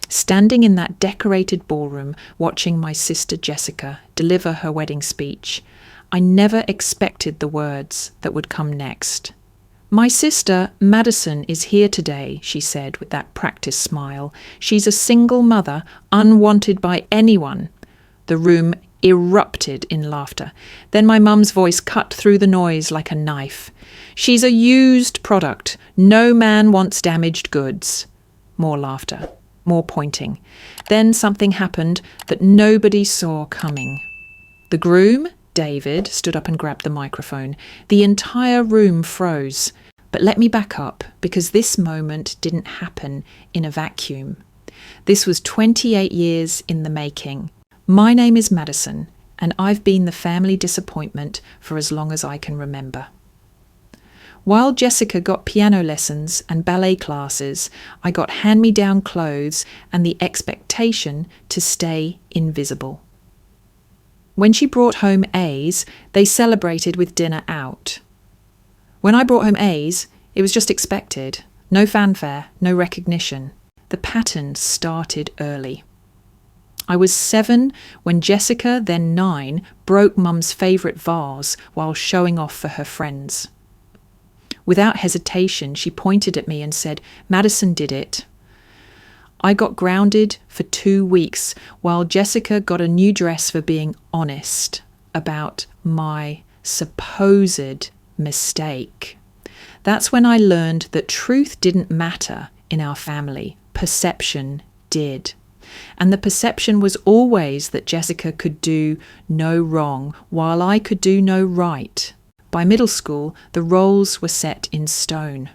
Standing in that decorated ballroom, watching my sister Jessica deliver her wedding speech, I never expected the words that would come next. "My sister, Madison, is here today," she said with that practiced smile. "She's a single mother, unwanted by anyone." The room erupted in laughter. Then my mum's voice cut through the noise like a knife. "She's a used product. No man wants damaged goods." More laughter. More pointing. Then something happened that nobody saw coming. The groom, David, stood up and grabbed the microphone. The entire room froze. But let me back up, because this moment didn't happen in a vacuum. This was 28 years in the making. My name is Madison, and I've been the family disappointment for as long as I can remember. While Jessica got piano lessons and ballet classes, I got hand-me-down clothes and the expectation to stay invisible. When she brought home A's, they celebrated with dinner out. When I brought home A's, it was just expected. No fanfare, no recognition. The pattern started early. I was 7 when Jessica, then 9, broke Mum's favourite vase while showing off for her friends. Without hesitation, she pointed at me and said, "Madison did it." I got grounded for 2 weeks while Jessica got a new dress for being honest about my supposed mistake. That's when I learned that truth didn't matter in our family. Perception did. And the perception was always that Jessica could do no wrong while I could do no right. By middle school, the roles were set in stone.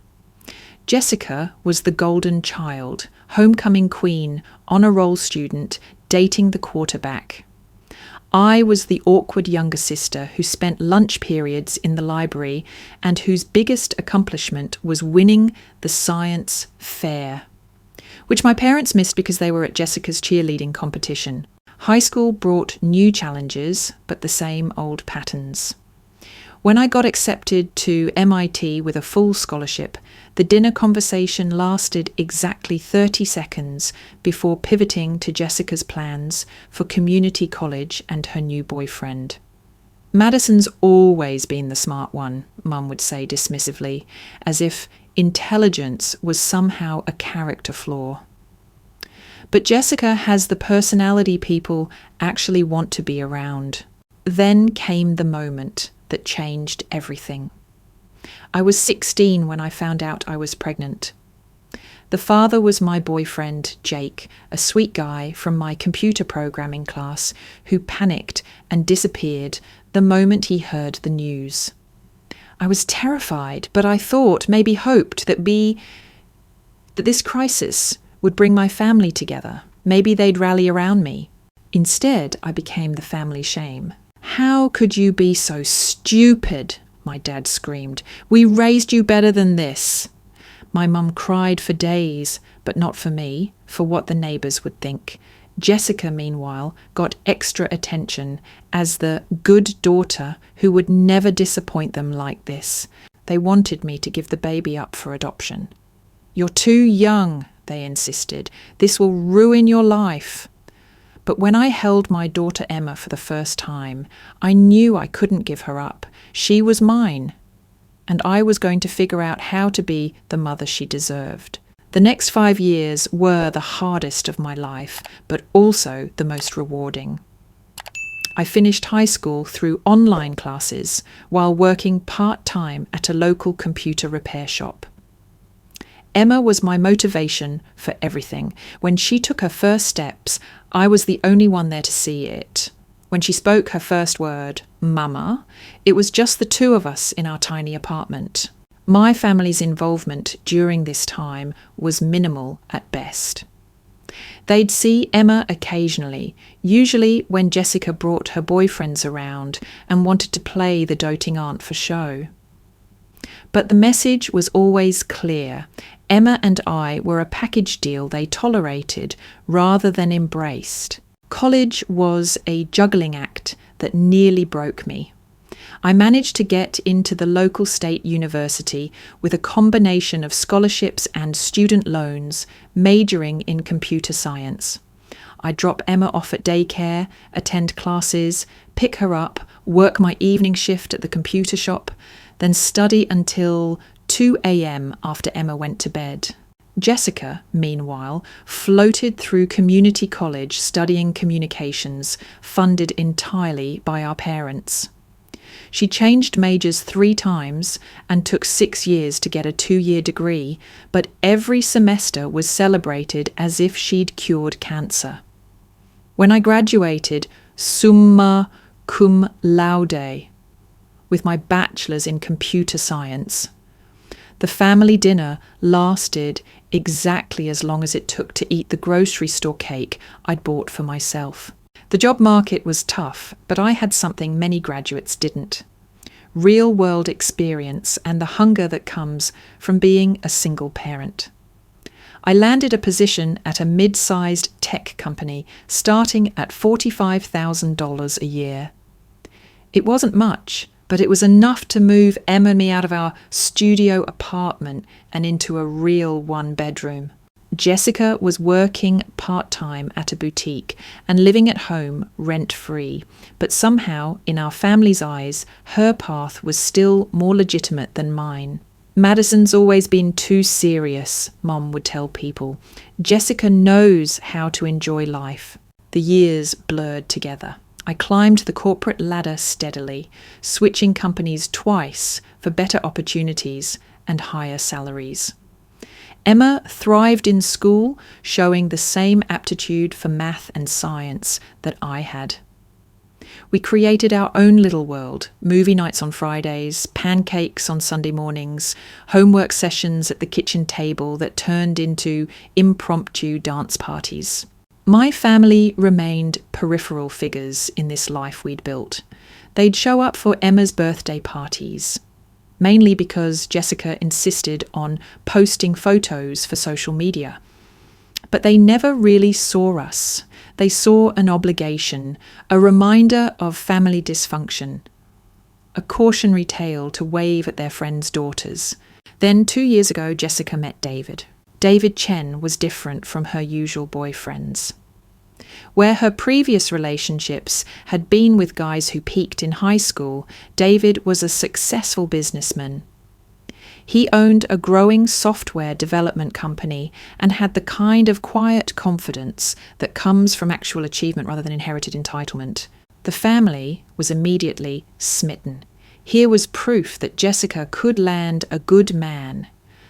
Jessica was the golden child, homecoming queen, honour roll student, dating the quarterback. I was the awkward younger sister who spent lunch periods in the library and whose biggest accomplishment was winning the science fair, which my parents missed because they were at Jessica's cheerleading competition. High school brought new challenges, but the same old patterns. When I got accepted to MIT with a full scholarship, the dinner conversation lasted exactly 30 seconds before pivoting to Jessica's plans for community college and her new boyfriend. "Madison's always been the smart one," Mum would say dismissively, as if intelligence was somehow a character flaw. But Jessica has the personality people actually want to be around. Then came the moment that changed everything. I was 16 when I found out I was pregnant. The father was my boyfriend, Jake, a sweet guy from my computer programming class who panicked and disappeared the moment he heard the news. I was terrified, but I thought, maybe hoped, that this crisis would bring my family together. Maybe they'd rally around me. Instead, I became the family shame. "How could you be so stupid?" my dad screamed. "We raised you better than this." My mum cried for days, but not for me, for what the neighbours would think. Jessica, meanwhile, got extra attention as the good daughter who would never disappoint them like this. They wanted me to give the baby up for adoption. "You're too young," they insisted. "This will ruin your life." But when I held my daughter Emma for the first time, I knew I couldn't give her up. She was mine, and I was going to figure out how to be the mother she deserved. The next 5 years were the hardest of my life, but also the most rewarding. I finished high school through online classes while working part-time at a local computer repair shop. Emma was my motivation for everything. When she took her first steps, I was the only one there to see it. When she spoke her first word, Mama, it was just the two of us in our tiny apartment. My family's involvement during this time was minimal at best. They'd see Emma occasionally, usually when Jessica brought her boyfriends around and wanted to play the doting aunt for show. But the message was always clear. Emma and I were a package deal they tolerated rather than embraced. College was a juggling act that nearly broke me. I managed to get into the local state university with a combination of scholarships and student loans, majoring in computer science. I'd drop Emma off at daycare, attend classes, pick her up, work my evening shift at the computer shop, then study until 2 a.m. after Emma went to bed. Jessica, meanwhile, floated through community college studying communications, funded entirely by our parents. She changed majors 3 times and took 6 years to get a 2-year degree, but every semester was celebrated as if she'd cured cancer. When I graduated, summa cum laude, with my bachelor's in computer science, the family dinner lasted exactly as long as it took to eat the grocery store cake I'd bought for myself. The job market was tough, but I had something many graduates didn't: real-world experience and the hunger that comes from being a single parent. I landed a position at a mid-sized tech company starting at $45,000 a year. It wasn't much, but it was enough to move Emma and me out of our studio apartment and into a real 1-bedroom. Jessica was working part-time at a boutique and living at home rent-free, but somehow, in our family's eyes, her path was still more legitimate than mine. Madison's always been too serious, Mom would tell people. Jessica knows how to enjoy life. The years blurred together. I climbed the corporate ladder steadily, switching companies twice for better opportunities and higher salaries. Emma thrived in school, showing the same aptitude for math and science that I had. We created our own little world: movie nights on Fridays, pancakes on Sunday mornings, homework sessions at the kitchen table that turned into impromptu dance parties. My family remained peripheral figures in this life we'd built. They'd show up for Emma's birthday parties, mainly because Jessica insisted on posting photos for social media. But they never really saw us. They saw an obligation, a reminder of family dysfunction, a cautionary tale to wave at their friends' daughters. Then 2 years ago, Jessica met David. David Chen was different from her usual boyfriends. Where her previous relationships had been with guys who peaked in high school, David was a successful businessman. He owned a growing software development company and had the kind of quiet confidence that comes from actual achievement rather than inherited entitlement. The family was immediately smitten. Here was proof that Jessica could land a good man,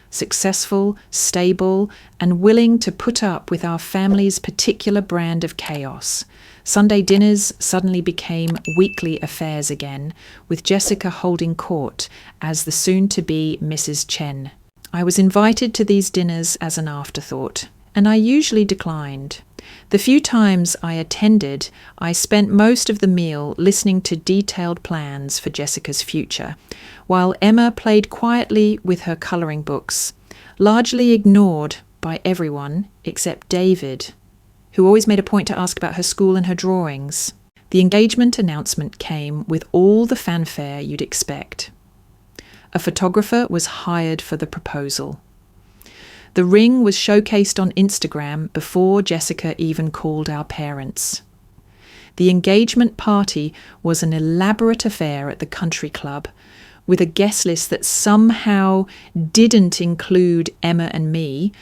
successful, stable, and willing to put up with our family's particular brand of chaos. Sunday dinners suddenly became weekly affairs again, with Jessica holding court as the soon-to-be Mrs. Chen. I was invited to these dinners as an afterthought, and I usually declined. The few times I attended, I spent most of the meal listening to detailed plans for Jessica's future, while Emma played quietly with her colouring books, largely ignored by everyone except David, who always made a point to ask about her school and her drawings. The engagement announcement came with all the fanfare you'd expect. A photographer was hired for the proposal. The ring was showcased on Instagram before Jessica even called our parents. The engagement party was an elaborate affair at the country club, with a guest list that somehow didn't include Emma and me,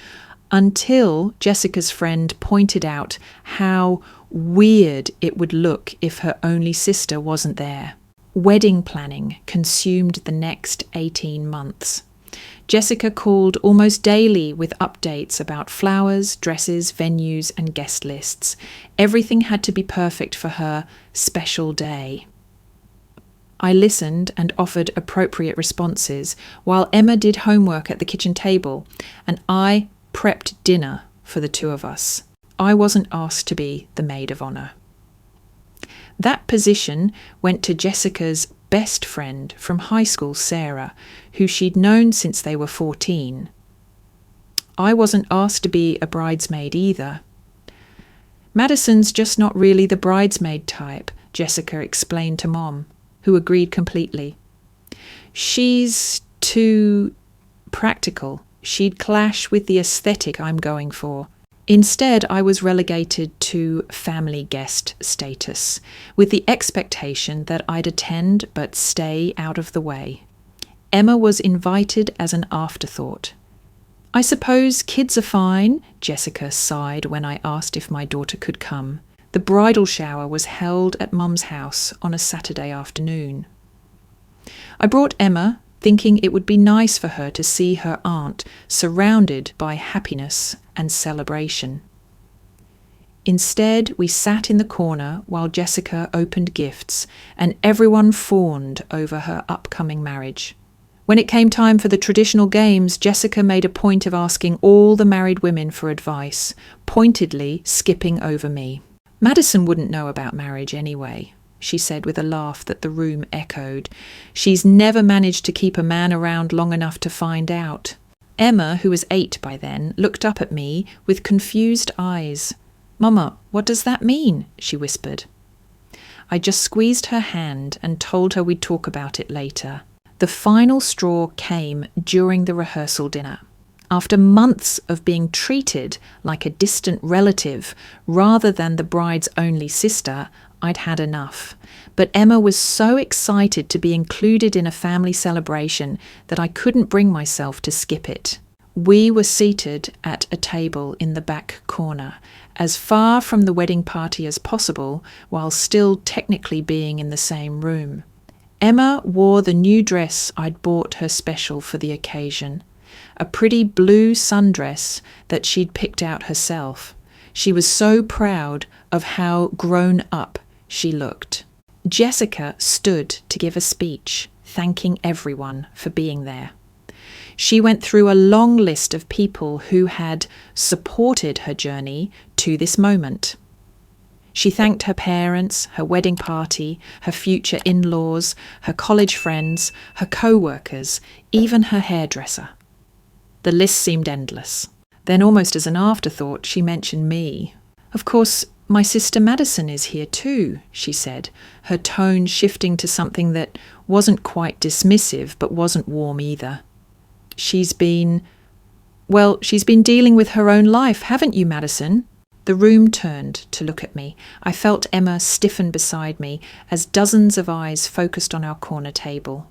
until Jessica's friend pointed out how weird it would look if her only sister wasn't there. Wedding planning consumed the next 18 months. Jessica called almost daily with updates about flowers, dresses, venues, and guest lists. Everything had to be perfect for her special day. I listened and offered appropriate responses, while Emma did homework at the kitchen table, and I prepped dinner for the two of us. I wasn't asked to be the maid of honour. That position went to Jessica's best friend from high school, Sarah, who she'd known since they were 14. I wasn't asked to be a bridesmaid either. Madison's just not really the bridesmaid type, Jessica explained to Mom. who agreed completely. She's too practical. She'd clash with the aesthetic I'm going for. Instead, I was relegated to family guest status, with the expectation that I'd attend but stay out of the way. Emma was invited as an afterthought. I suppose kids are fine, Jessica sighed when I asked if my daughter could come. The bridal shower was held at Mum's house on a Saturday afternoon. I brought Emma, thinking it would be nice for her to see her aunt surrounded by happiness and celebration. Instead, we sat in the corner while Jessica opened gifts and everyone fawned over her upcoming marriage. When it came time for the traditional games, Jessica made a point of asking all the married women for advice, pointedly skipping over me. Madison wouldn't know about marriage anyway, she said with a laugh that the room echoed. She's never managed to keep a man around long enough to find out. Emma, who was 8 by then, looked up at me with confused eyes. "Mama, what does that mean?" she whispered. I just squeezed her hand and told her we'd talk about it later. The final straw came during the rehearsal dinner. After months of being treated like a distant relative rather than the bride's only sister, I'd had enough. But Emma was so excited to be included in a family celebration that I couldn't bring myself to skip it. We were seated at a table in the back corner, as far from the wedding party as possible, while still technically being in the same room. Emma wore the new dress I'd bought her special for the occasion, a pretty blue sundress that she'd picked out herself. She was so proud of how grown up she looked. Jessica stood to give a speech, thanking everyone for being there. She went through a long list of people who had supported her journey to this moment. She thanked her parents, her wedding party, her future in-laws, her college friends, her co-workers, even her hairdresser. The list seemed endless. Then, almost as an afterthought, she mentioned me. "Of course, my sister Madison is here too," she said, her tone shifting to something that wasn't quite dismissive but wasn't warm either. She's been dealing with her own life, haven't you, Madison?" The room turned to look at me. I felt Emma stiffen beside me as dozens of eyes focused on our corner table.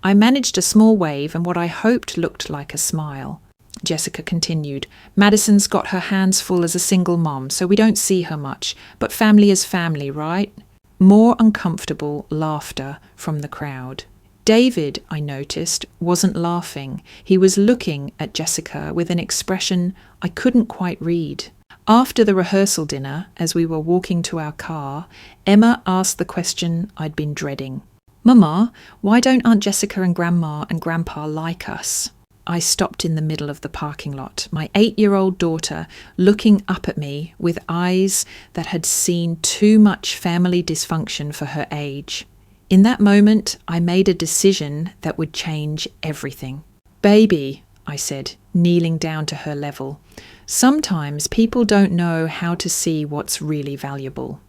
I managed a small wave and what I hoped looked like a smile. Jessica continued, "Madison's got her hands full as a single mom, so we don't see her much, but family is family, right?" More uncomfortable laughter from the crowd. David, I noticed, wasn't laughing. He was looking at Jessica with an expression I couldn't quite read. After the rehearsal dinner, as we were walking to our car, Emma asked the question I'd been dreading. "Mama, why don't Aunt Jessica and Grandma and Grandpa like us?" I stopped in the middle of the parking lot, my 8-year-old daughter looking up at me with eyes that had seen too much family dysfunction for her age. In that moment, I made a decision that would change everything. "Baby," I said, kneeling down to her level, "sometimes people don't know how to see what's really valuable.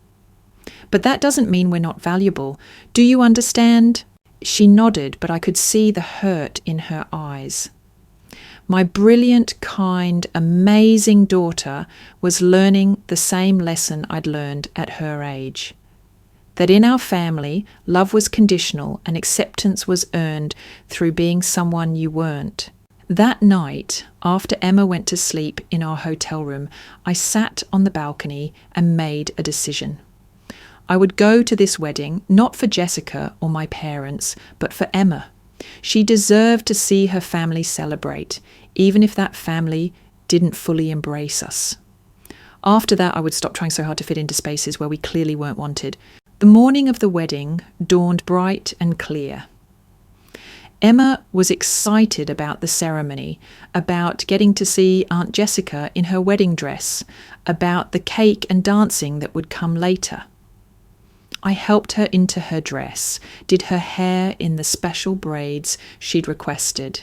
But that doesn't mean we're not valuable. Do you understand?" She nodded, but I could see the hurt in her eyes. My brilliant, kind, amazing daughter was learning the same lesson I'd learned at her age. That in our family, love was conditional and acceptance was earned through being someone you weren't. That night, after Emma went to sleep in our hotel room, I sat on the balcony and made a decision. I would go to this wedding, not for Jessica or my parents, but for Emma. She deserved to see her family celebrate, even if that family didn't fully embrace us. After that, I would stop trying so hard to fit into spaces where we clearly weren't wanted. The morning of the wedding dawned bright and clear. Emma was excited about the ceremony, about getting to see Aunt Jessica in her wedding dress, about the cake and dancing that would come later. I helped her into her dress, did her hair in the special braids she'd requested,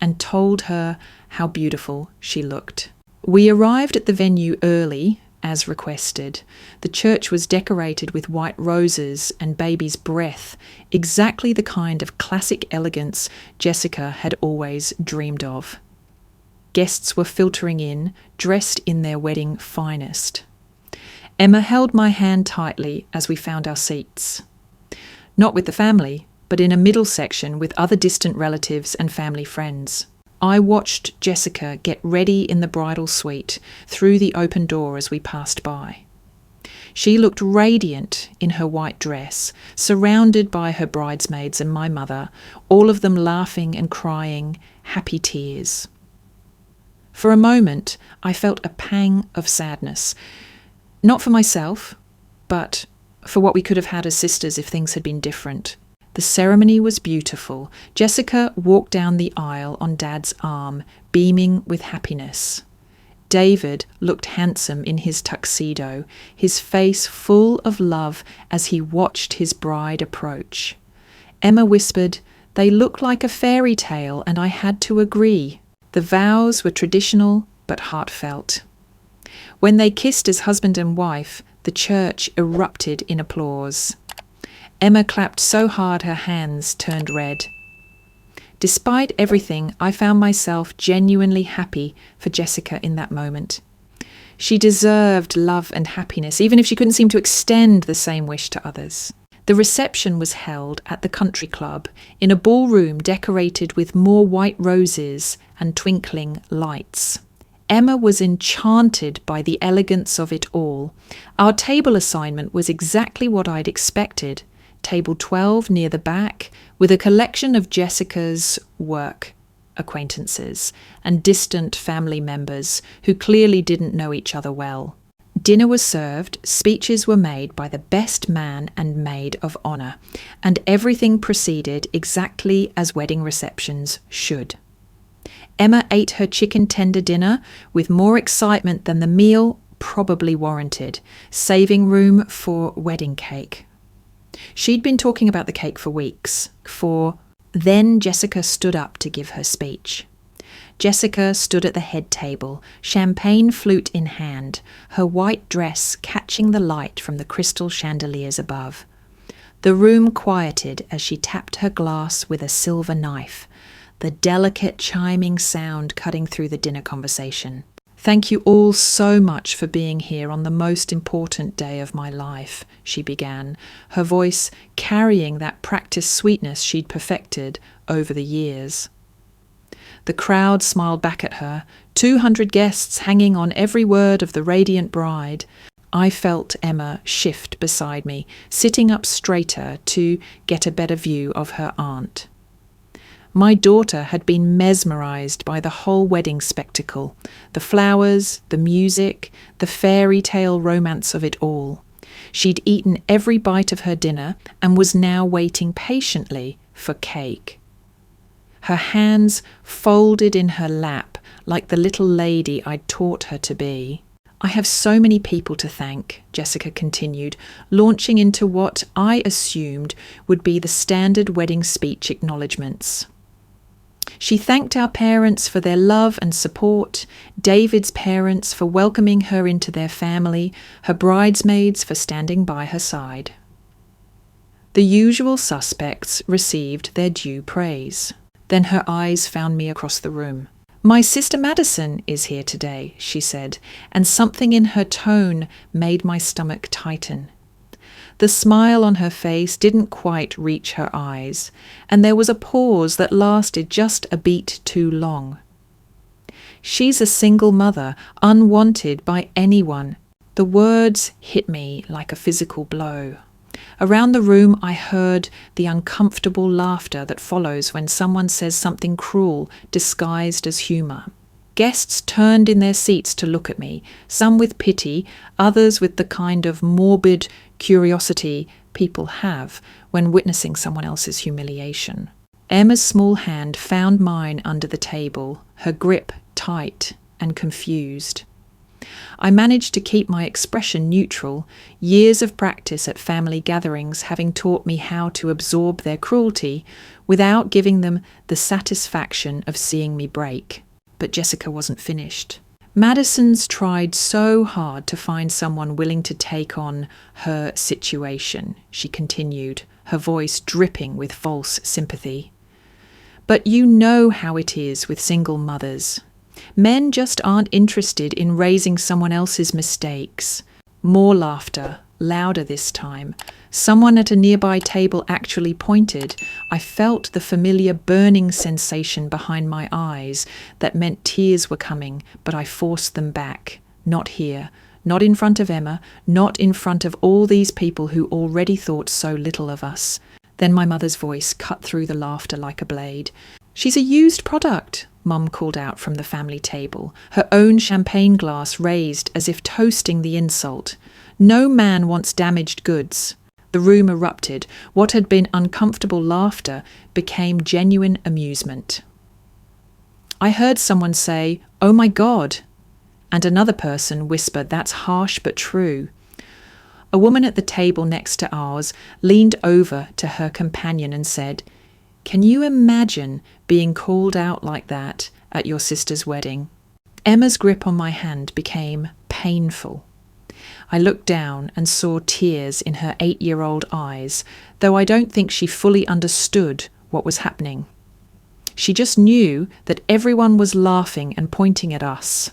and told her how beautiful she looked. We arrived at the venue early, as requested. The church was decorated with white roses and baby's breath, exactly the kind of classic elegance Jessica had always dreamed of. Guests were filtering in, dressed in their wedding finest. Emma held my hand tightly as we found our seats. Not with the family, but in a middle section with other distant relatives and family friends. I watched Jessica get ready in the bridal suite through the open door as we passed by. She looked radiant in her white dress, surrounded by her bridesmaids and my mother, all of them laughing and crying, happy tears. For a moment, I felt a pang of sadness, not for myself, but for what we could have had as sisters if things had been different. The ceremony was beautiful. Jessica walked down the aisle on Dad's arm, beaming with happiness. David looked handsome in his tuxedo, his face full of love as he watched his bride approach. Emma whispered, "They look like a fairy tale," and I had to agree. The vows were traditional but heartfelt. When they kissed as husband and wife, the church erupted in applause. Emma clapped so hard her hands turned red. Despite everything, I found myself genuinely happy for Jessica in that moment. She deserved love and happiness, even if she couldn't seem to extend the same wish to others. The reception was held at the country club, in a ballroom decorated with more white roses and twinkling lights. Emma was enchanted by the elegance of it all. Our table assignment was exactly what I'd expected. Table 12 near the back, with a collection of Jessica's work acquaintances and distant family members who clearly didn't know each other well. Dinner was served, speeches were made by the best man and maid of honour, and everything proceeded exactly as wedding receptions should. Emma ate her chicken tender dinner with more excitement than the meal probably warranted, saving room for wedding cake. She'd been talking about the cake for weeks, Then Jessica stood up to give her speech. Jessica stood at the head table, champagne flute in hand, her white dress catching the light from the crystal chandeliers above. The room quieted as she tapped her glass with a silver knife, the delicate chiming sound cutting through the dinner conversation. "Thank you all so much for being here on the most important day of my life," she began, her voice carrying that practiced sweetness she'd perfected over the years. The crowd smiled back at her, 200 guests hanging on every word of the radiant bride. I felt Emma shift beside me, sitting up straighter to get a better view of her aunt. My daughter had been mesmerised by the whole wedding spectacle, the flowers, the music, the fairy tale romance of it all. She'd eaten every bite of her dinner and was now waiting patiently for cake. Her hands folded in her lap like the little lady I'd taught her to be. "I have so many people to thank," Jessica continued, launching into what I assumed would be the standard wedding speech acknowledgements. She thanked our parents for their love and support, David's parents for welcoming her into their family, her bridesmaids for standing by her side. The usual suspects received their due praise. Then her eyes found me across the room. "My sister Madison is here today," she said, and something in her tone made my stomach tighten. The smile on her face didn't quite reach her eyes, and there was a pause that lasted just a beat too long. "She's a single mother, unwanted by anyone." The words hit me like a physical blow. Around the room I heard the uncomfortable laughter that follows when someone says something cruel disguised as humour. Guests turned in their seats to look at me, some with pity, others with the kind of morbid curiosity people have when witnessing someone else's humiliation. Emma's small hand found mine under the table, her grip tight and confused. I managed to keep my expression neutral, years of practice at family gatherings having taught me how to absorb their cruelty without giving them the satisfaction of seeing me break. But Jessica wasn't finished. Madison's tried so hard to find someone willing to take on her situation, she continued, her voice dripping with false sympathy. But you know how it is with single mothers. Men just aren't interested in raising someone else's mistakes. More laughter, louder this time. Someone at a nearby table actually pointed. I felt the familiar burning sensation behind my eyes that meant tears were coming, but I forced them back. Not here. Not in front of Emma. Not in front of all these people who already thought so little of us. Then my mother's voice cut through the laughter like a blade. "She's a used product," Mum called out from the family table, her own champagne glass raised as if toasting the insult. "No man wants damaged goods." The room erupted. What had been uncomfortable laughter became genuine amusement. I heard someone say, "Oh my God," and another person whisper, "That's harsh but true." A woman at the table next to ours leaned over to her companion and said, "Can you imagine being called out like that at your sister's wedding?" Emma's grip on my hand became painful. I looked down and saw tears in her 8-year-old eyes, though I don't think she fully understood what was happening. She just knew that everyone was laughing and pointing at us,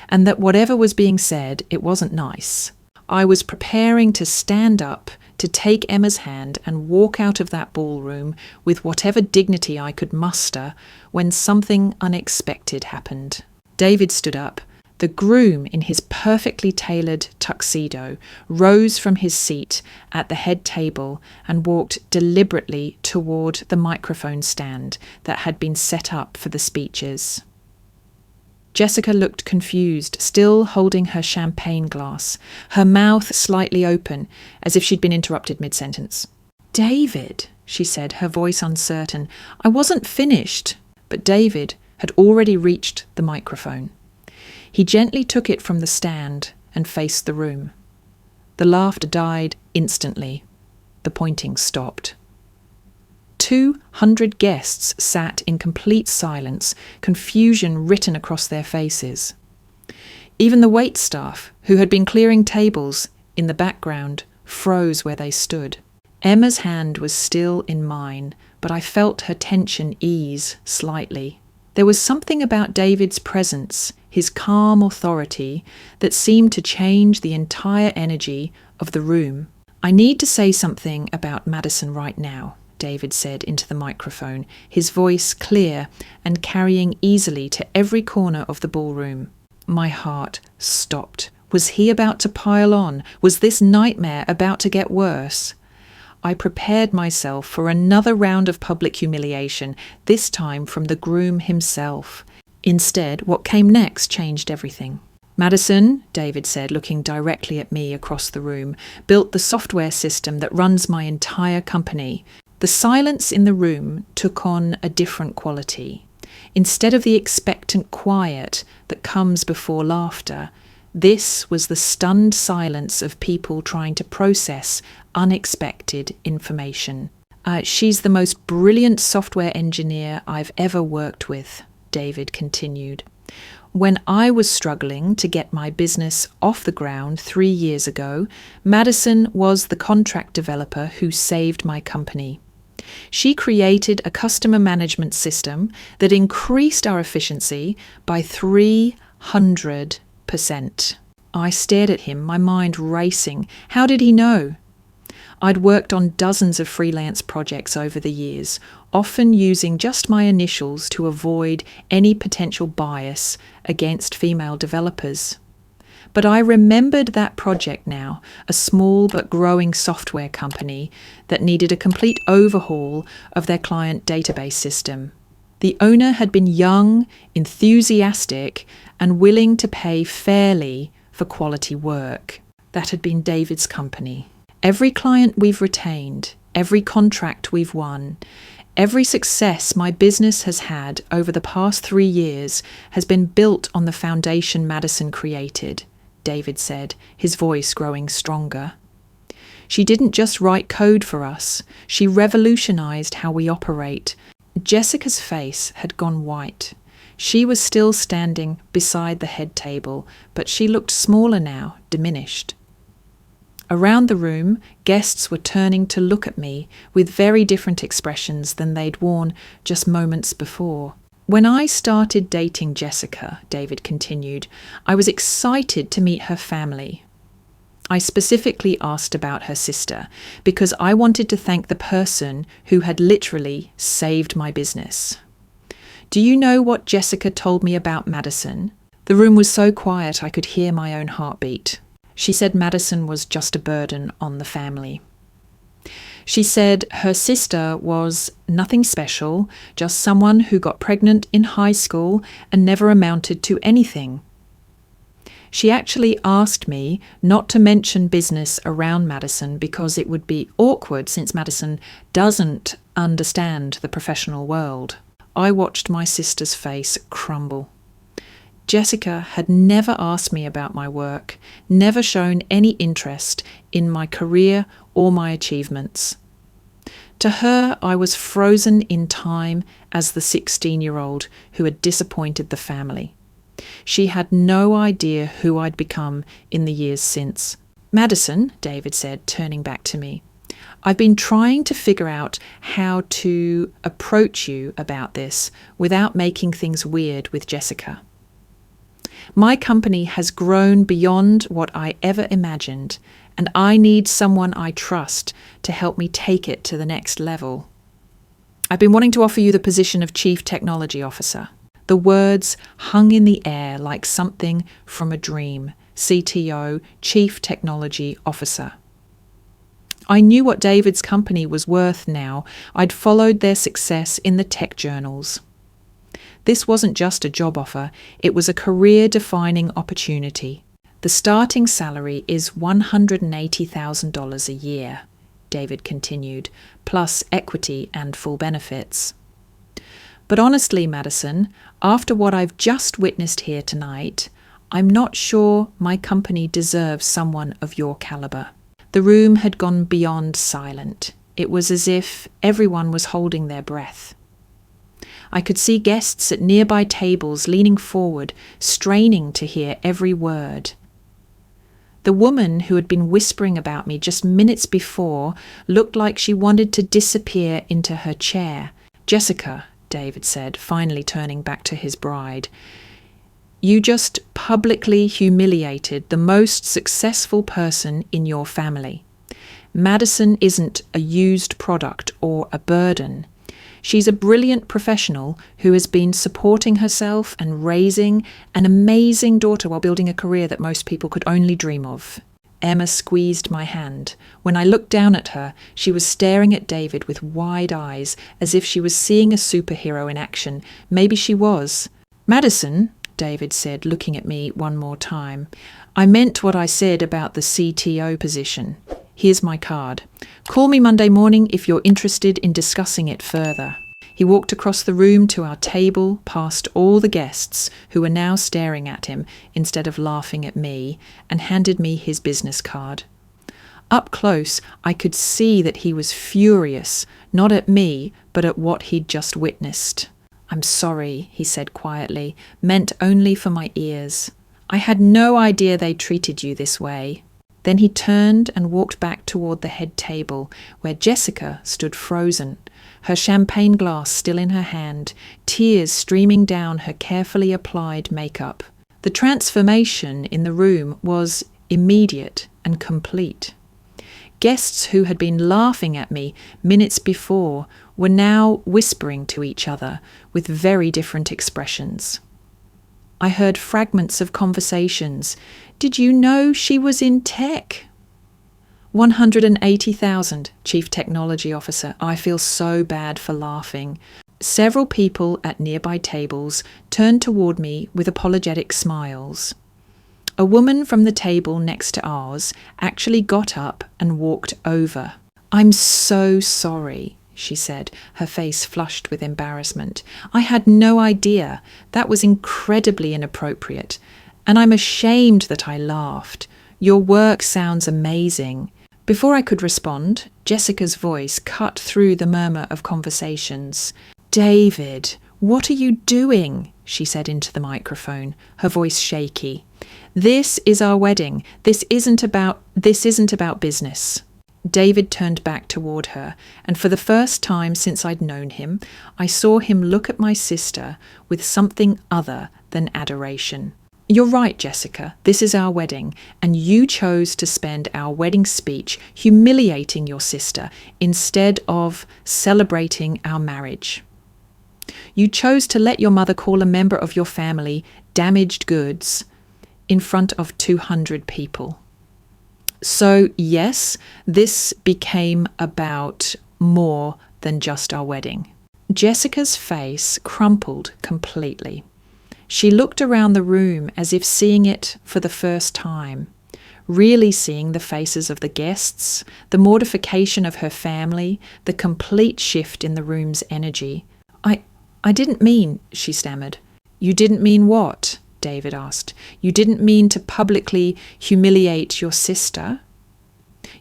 and that whatever was being said, it wasn't nice. I was preparing to stand up, to take Emma's hand and walk out of that ballroom with whatever dignity I could muster, when something unexpected happened. David stood up. The groom, in his perfectly tailored tuxedo, rose from his seat at the head table and walked deliberately toward the microphone stand that had been set up for the speeches. Jessica looked confused, still holding her champagne glass, her mouth slightly open, as if she'd been interrupted mid-sentence. "David," she said, her voice uncertain, "I wasn't finished." But David had already reached the microphone. He gently took it from the stand and faced the room. The laughter died instantly. The pointing stopped. 200 guests sat in complete silence, confusion written across their faces. Even the wait staff, who had been clearing tables in the background, froze where they stood. Emma's hand was still in mine, but I felt her tension ease slightly. There was something about David's presence, his calm authority, that seemed to change the entire energy of the room. "I need to say something about Madison right now," David said into the microphone, his voice clear and carrying easily to every corner of the ballroom. My heart stopped. Was he about to pile on? Was this nightmare about to get worse? I prepared myself for another round of public humiliation, this time from the groom himself. Instead, what came next changed everything. "Madison," David said, looking directly at me across the room, "built the software system that runs my entire company." The silence in the room took on a different quality. Instead of the expectant quiet that comes before laughter, this was the stunned silence of people trying to process unexpected information. "She's the most brilliant software engineer I've ever worked with," David continued. "When I was struggling to get my business off the ground 3 years ago, Madison was the contract developer who saved my company. She created a customer management system that increased our efficiency by 300%. I stared at him, my mind racing. How did he know? I'd worked on dozens of freelance projects over the years, often using just my initials to avoid any potential bias against female developers. But I remembered that project now, a small but growing software company that needed a complete overhaul of their client database system. The owner had been young, enthusiastic, and willing to pay fairly for quality work. That had been David's company. Every client we've retained, every contract we've won, every success my business has had over the past 3 years has been built on the foundation Madison created, David said, his voice growing stronger. She didn't just write code for us, she revolutionized how we operate. Jessica's face had gone white. She was still standing beside the head table, but she looked smaller now, diminished. Around the room, guests were turning to look at me with very different expressions than they'd worn just moments before. When I started dating Jessica, David continued, I was excited to meet her family. I specifically asked about her sister because I wanted to thank the person who had literally saved my business. Do you know what Jessica told me about Madison? The room was so quiet I could hear my own heartbeat. She said Madison was just a burden on the family. She said her sister was nothing special, just someone who got pregnant in high school and never amounted to anything. She actually asked me not to mention business around Madison because it would be awkward since Madison doesn't understand the professional world. I watched my sister's face crumble. Jessica had never asked me about my work, never shown any interest in my career or my achievements. To her, I was frozen in time as the 16-year-old who had disappointed the family. She had no idea who I'd become in the years since. Madison, David said, turning back to me, I've been trying to figure out how to approach you about this without making things weird with Jessica. My company has grown beyond what I ever imagined, and I need someone I trust to help me take it to the next level. I've been wanting to offer you the position of Chief Technology Officer. The words hung in the air like something from a dream. CTO, Chief Technology Officer. I knew what David's company was worth now. I'd followed their success in the tech journals. This wasn't just a job offer, it was a career-defining opportunity. The starting salary is $180,000 a year, David continued, plus equity and full benefits. But honestly, Madison, after what I've just witnessed here tonight, I'm not sure my company deserves someone of your caliber. The room had gone beyond silent. It was as if everyone was holding their breath. I could see guests at nearby tables leaning forward, straining to hear every word. The woman who had been whispering about me just minutes before looked like she wanted to disappear into her chair. Jessica, David said, finally turning back to his bride, you just publicly humiliated the most successful person in your family. Madison isn't a used product or a burden. She's a brilliant professional who has been supporting herself and raising an amazing daughter while building a career that most people could only dream of. Emma squeezed my hand. When I looked down at her, she was staring at David with wide eyes, as if she was seeing a superhero in action. Maybe she was. Madison, David said, looking at me one more time, I meant what I said about the CTO position. Here's my card. Call me Monday morning if you're interested in discussing it further. He walked across the room to our table, past all the guests who were now staring at him instead of laughing at me, and handed me his business card. Up close, I could see that he was furious, not at me, but at what he'd just witnessed. I'm sorry, he said quietly, meant only for my ears. I had no idea they treated you this way. Then he turned and walked back toward the head table, where Jessica stood frozen, her champagne glass still in her hand, tears streaming down her carefully applied makeup. The transformation in the room was immediate and complete. Guests who had been laughing at me minutes before were now whispering to each other with very different expressions. I heard fragments of conversations. Did you know she was in tech? 180,000, Chief Technology Officer. I feel so bad for laughing. Several people at nearby tables turned toward me with apologetic smiles. A woman from the table next to ours actually got up and walked over. I'm so sorry, she said, her face flushed with embarrassment. I had no idea. That was incredibly inappropriate. And I'm ashamed that I laughed. Your work sounds amazing. Before I could respond, Jessica's voice cut through the murmur of conversations. David, what are you doing? she said into the microphone, her voice shaky. This is our wedding. This isn't about business. David turned back toward her, and for the first time since I'd known him, I saw him look at my sister with something other than adoration. You're right, Jessica. This is our wedding, and you chose to spend our wedding speech humiliating your sister instead of celebrating our marriage. You chose to let your mother call a member of your family damaged goods in front of 200 people. So, yes, this became about more than just our wedding. Jessica's face crumpled completely. She looked around the room as if seeing it for the first time, really seeing the faces of the guests, the mortification of her family, the complete shift in the room's energy. I didn't mean, she stammered. You didn't mean what? David asked. You didn't mean to publicly humiliate your sister?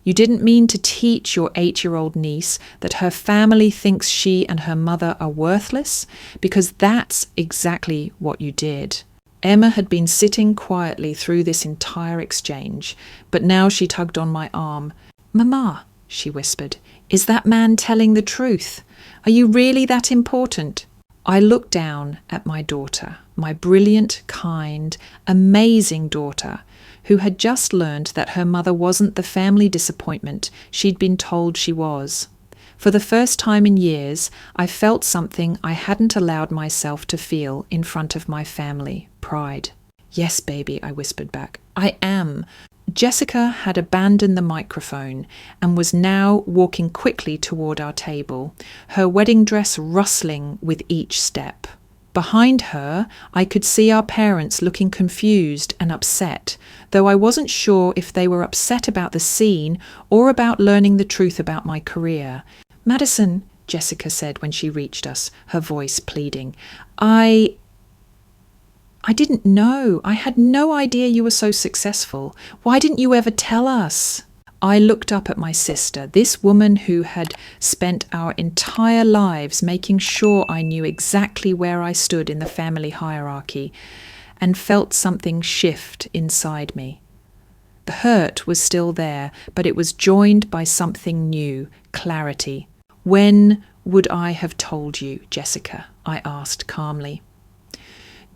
You didn't mean to teach your 8-year-old niece that her family thinks she and her mother are worthless? Because that's exactly what you did. Emma had been sitting quietly through this entire exchange, but now she tugged on my arm. Mama, she whispered, is that man telling the truth? Are you really that important? I looked down at my daughter, my brilliant, kind, amazing daughter, who had just learned that her mother wasn't the family disappointment she'd been told she was. For the first time in years, I felt something I hadn't allowed myself to feel in front of my family, pride. Yes, baby, I whispered back. I am. Jessica had abandoned the microphone and was now walking quickly toward our table, her wedding dress rustling with each step. Behind her, I could see our parents looking confused and upset, though I wasn't sure if they were upset about the scene or about learning the truth about my career. Madison, Jessica said when she reached us, her voice pleading, I didn't know. I had no idea you were so successful. Why didn't you ever tell us? I looked up at my sister, this woman who had spent our entire lives making sure I knew exactly where I stood in the family hierarchy, and felt something shift inside me. The hurt was still there, but it was joined by something new, clarity. When would I have told you, Jessica? I asked calmly.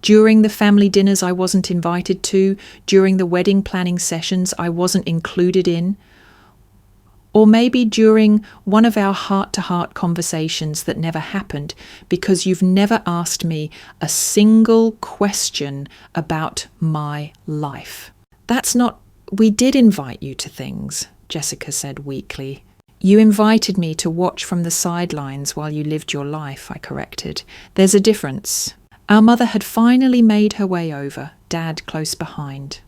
During the family dinners I wasn't invited to, during the wedding planning sessions I wasn't included in, or maybe during one of our heart-to-heart conversations that never happened because you've never asked me a single question about my life. We did invite you to things, Jessica said weakly. You invited me to watch from the sidelines while you lived your life, I corrected. There's a difference. Our mother had finally made her way over, Dad close behind.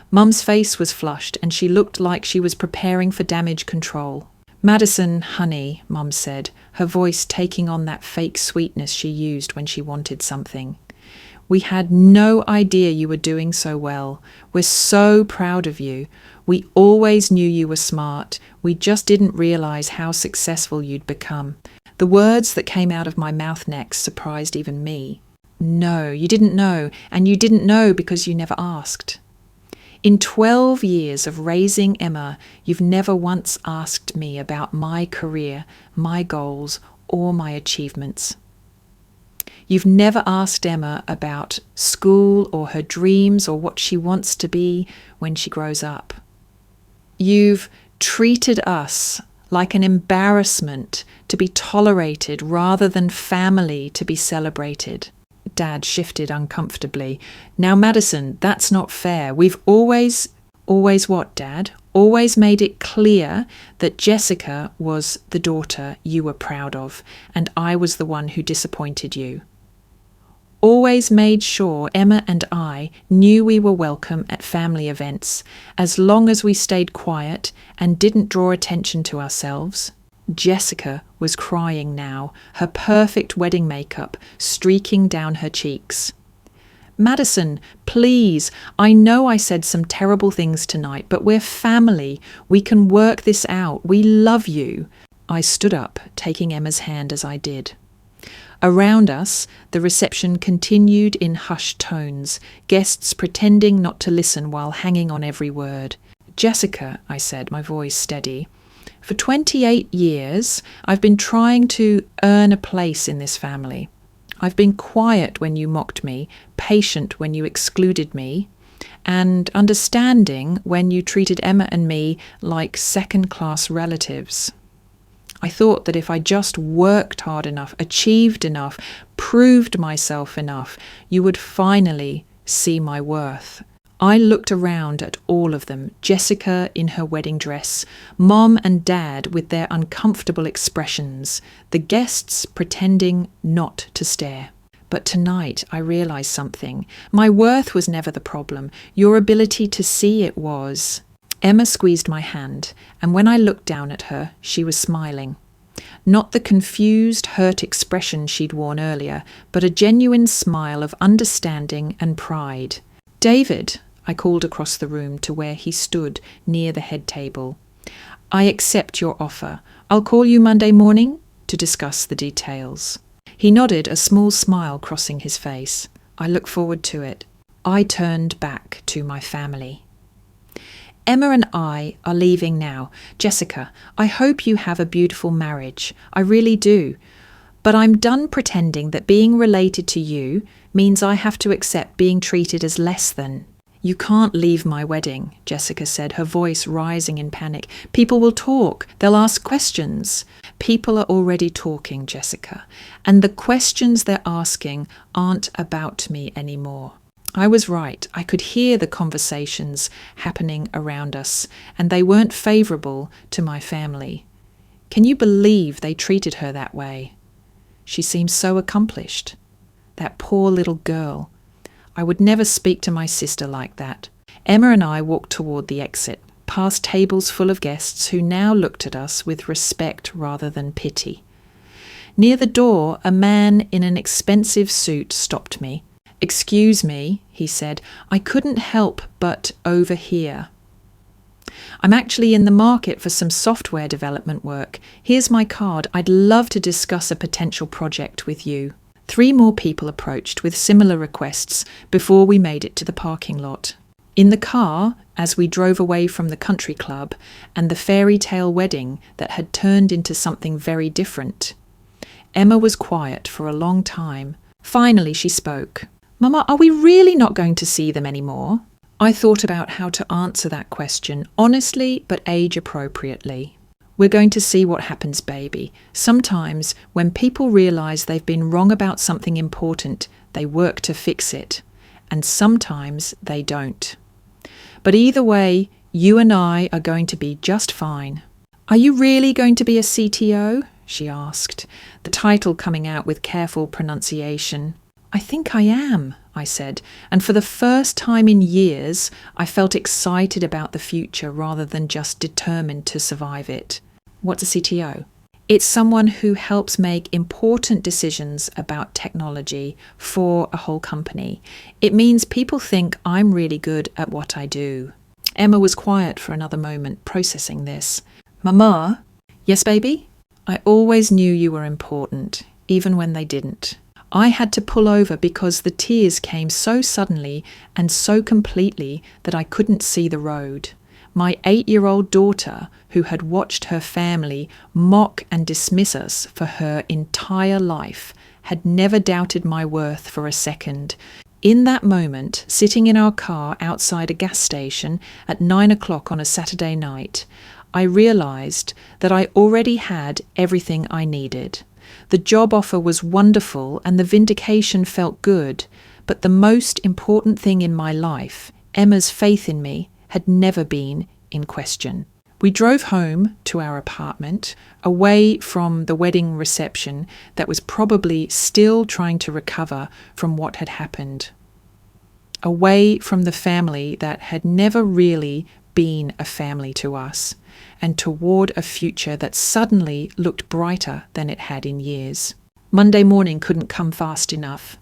Mum's face was flushed and she looked like she was preparing for damage control. Madison, honey, Mum said, her voice taking on that fake sweetness she used when she wanted something. We had no idea you were doing so well. We're so proud of you. We always knew you were smart. We just didn't realize how successful you'd become. The words that came out of my mouth next surprised even me. No, you didn't know, and you didn't know because you never asked. In 12 years of raising Emma, you've never once asked me about my career, my goals, or my achievements. You've never asked Emma about school or her dreams or what she wants to be when she grows up. You've treated us like an embarrassment to be tolerated rather than family to be celebrated. Dad shifted uncomfortably. Now, Madison, that's not fair. We've always what, Dad? Always made it clear that Jessica was the daughter you were proud of, and I was the one who disappointed you. Always made sure Emma and I knew we were welcome at family events, as long as we stayed quiet and didn't draw attention to ourselves. Jessica was crying now, her perfect wedding makeup streaking down her cheeks. Madison, please, I know I said some terrible things tonight, but we're family. We can work this out. We love you. I stood up, taking Emma's hand as I did. Around us, the reception continued in hushed tones, guests pretending not to listen while hanging on every word. "Jessica," I said, my voice steady, "for 28 years, I've been trying to earn a place in this family. I've been quiet when you mocked me, patient when you excluded me, and understanding when you treated Emma and me like second-class relatives. I thought that if I just worked hard enough, achieved enough, proved myself enough, you would finally see my worth." I looked around at all of them, Jessica in her wedding dress, Mom and Dad with their uncomfortable expressions, the guests pretending not to stare. But tonight I realised something. My worth was never the problem. Your ability to see it was. Emma squeezed my hand, and when I looked down at her, she was smiling. Not the confused, hurt expression she'd worn earlier, but a genuine smile of understanding and pride. "David," I called across the room to where he stood near the head table. "I accept your offer. I'll call you Monday morning to discuss the details." He nodded, a small smile crossing his face. "I look forward to it." I turned back to my family. "Emma and I are leaving now. Jessica, I hope you have a beautiful marriage. I really do. But I'm done pretending that being related to you means I have to accept being treated as less than." "You can't leave my wedding," Jessica said, her voice rising in panic. "People will talk. They'll ask questions." "People are already talking, Jessica. And the questions they're asking aren't about me anymore." I was right. I could hear the conversations happening around us, and they weren't favourable to my family. Can you believe they treated her that way? She seemed so accomplished. That poor little girl. I would never speak to my sister like that. Emma and I walked toward the exit, past tables full of guests who now looked at us with respect rather than pity. Near the door, a man in an expensive suit stopped me. "Excuse me," he said, "I couldn't help but overhear. I'm actually in the market for some software development work. Here's my card. I'd love to discuss a potential project with you." 3 more people approached with similar requests before we made it to the parking lot. In the car, as we drove away from the country club and the fairy tale wedding that had turned into something very different, Emma was quiet for a long time. Finally she spoke. "Mama, are we really not going to see them anymore?" I thought about how to answer that question honestly but age appropriately. "We're going to see what happens, baby. Sometimes when people realise they've been wrong about something important, they work to fix it. And sometimes they don't. But either way, you and I are going to be just fine." "Are you really going to be a CTO?" she asked, the title coming out with careful pronunciation. "I think I am," I said, and for the first time in years, I felt excited about the future rather than just determined to survive it. What's a CTO? It's someone who helps make important decisions about technology for a whole company. It means people think I'm really good at what I do. Emma was quiet for another moment, processing this. "Mama?" "Yes, baby?" "I always knew you were important, even when they didn't." I had to pull over because the tears came so suddenly and so completely that I couldn't see the road. My 8-year-old daughter, who had watched her family mock and dismiss us for her entire life, had never doubted my worth for a second. In that moment, sitting in our car outside a gas station at 9 o'clock on a Saturday night, I realised that I already had everything I needed. The job offer was wonderful and the vindication felt good, but the most important thing in my life, Emma's faith in me, had never been in question. We drove home to our apartment, away from the wedding reception that was probably still trying to recover from what had happened. Away from the family that had never really been a family to us, and toward a future that suddenly looked brighter than it had in years. Monday morning couldn't come fast enough.